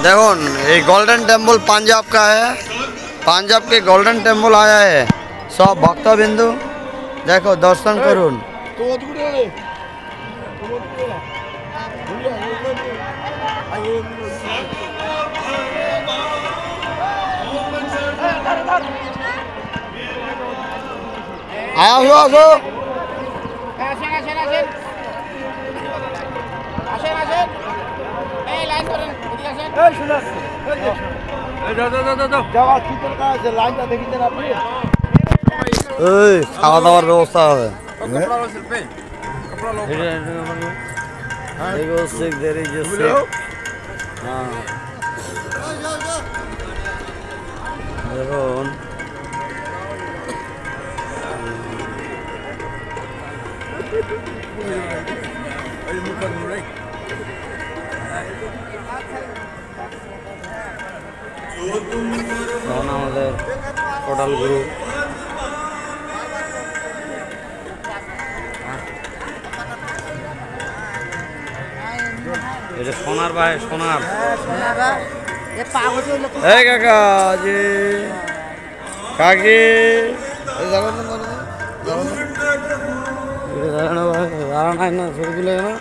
देखो ये golden temple Punjab का है। पंजाब के गोल्डन टेम्पल आया है। सब भक्त बिंदु देखो दर्शन करुन। আসো আসো খাওয়া দাওয়ার ব্যবস্থা হবে। দেখুন আমাদের টোটাল গ্রুপ এটা সোনার ভাই সোনার এই কাকা জি কাকি দাঁড়ানো ভাই দাঁড়ানো না ছবি তুলে না।